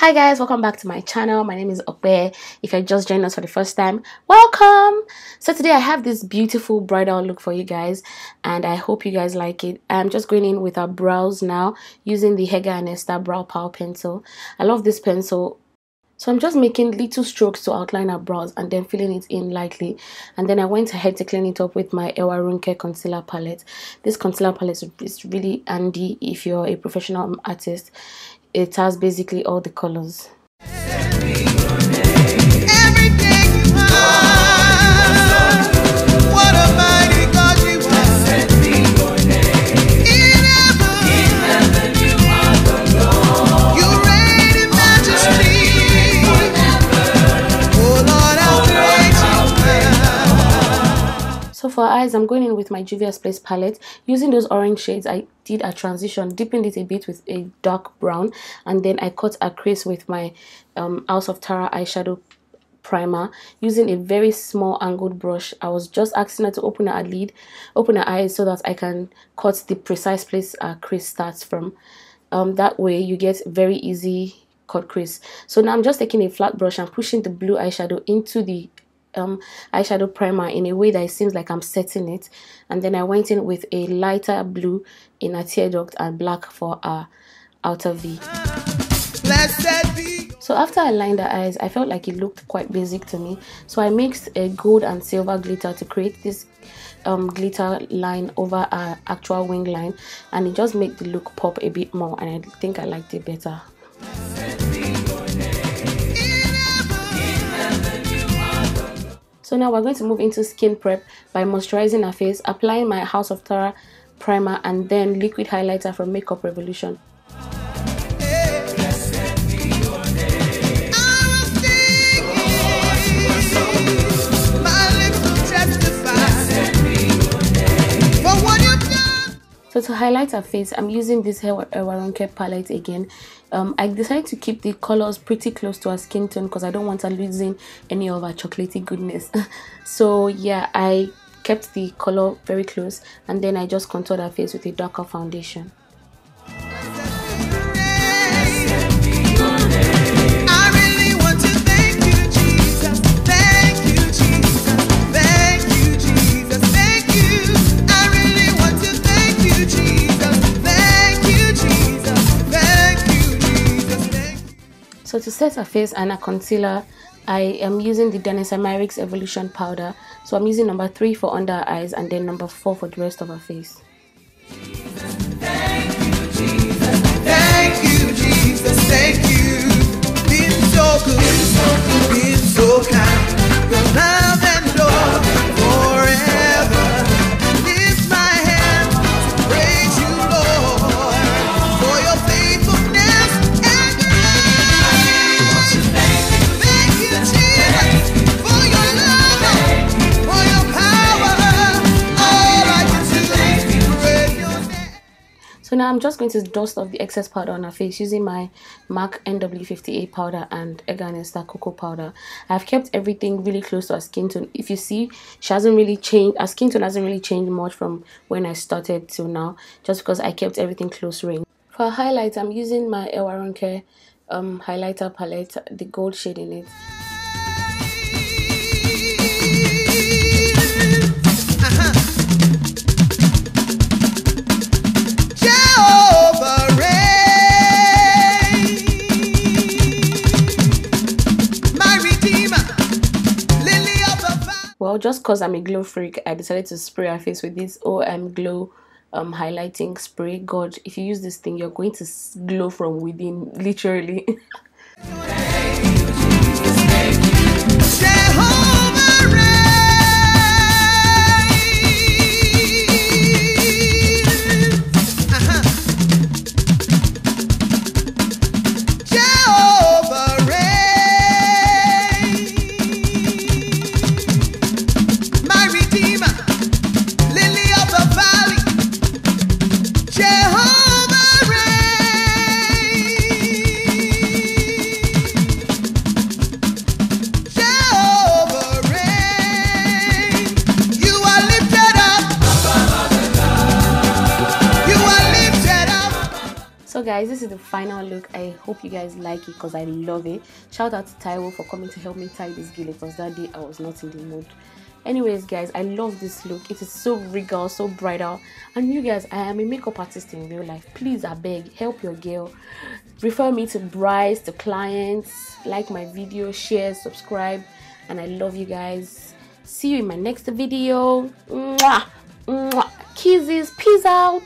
Hi guys, welcome back to my channel. My name is Okpe. If you're just joining us for the first time, welcome. So today I have this beautiful bridal look for you guys and I hope you guys like it. I'm just going in with our brows now using the Hegai and Esther brow power pencil. I love this pencil. So I'm just making little strokes to outline our brows and then filling it in lightly. And then I went ahead to clean it up with my Ewaronke concealer palette. This concealer palette is really handy if you're a professional artist. It has basically all the colors. So for eyes, I'm going in with my Juvias Place palette. Using those orange shades, I did a transition, deepened it a bit with a dark brown, and then I cut a crease with my House of Tara eyeshadow primer using a very small angled brush. I was just asking her to open her lid, open her eyes so that I can cut the precise place our crease starts from. That way you get very easy cut crease. So now I'm just taking a flat brush and pushing the blue eyeshadow into the eyeshadow primer in a way that it seems like I'm setting it, and then I went in with a lighter blue in a tear duct and black for our outer V. So after I lined the eyes, I felt like it looked quite basic to me, so I mixed a gold and silver glitter to create this glitter line over our actual wing line, and it just made the look pop a bit more, and I think I liked it better. So now we're going to move into skin prep by moisturizing our face, applying my House of Tara primer and then liquid highlighter from Makeup Revolution. So to highlight her face, I'm using this Ewaronke palette again. I decided to keep the colors pretty close to her skin tone because I don't want her losing any of her chocolatey goodness. So yeah, I kept the color very close and then I just contoured her face with a darker foundation. So to set her face and a concealer, I am using the Danessa Myricks Evolution powder. So I'm using number 3 for under her eyes and then number 4 for the rest of her face. Thank you, Jesus. Thank you, Jesus. Thank you. Been so good, been so kind. Your love endures forever. Lift my hand to praise you, Lord, for your faithfulness and grace. Thank you, Jesus, for your love, for your power. All I can do is praise your name. So now I'm just going to dust off the excess powder on her face using my MAC NW58 powder and Hegai and Esther cocoa powder. I've kept everything really close to her skin tone. If you see, she hasn't really changed. Her skin tone hasn't really changed much from when I started till now, just because I kept everything close range. For highlight, I'm using my Ewaronke highlighter palette, the gold shade in it. Well, just because I'm a glow freak, I decided to spray her face with this OMGLO highlighting spray. God, if you use this thing, you're going to glow from within, literally. guys, this is the final look. I hope you guys like it because I love it. Shout out to Taiwo for coming to help me tie this gele because that day I was not in the mood. Anyways guys, I love this look. It is so regal, so bridal. And you guys, I am a makeup artist in real life. Please, I beg, help your girl. Refer me to brides, to clients. Like my video, share, subscribe. And I love you guys. See you in my next video. Mwah! Mwah! Kisses. Peace out.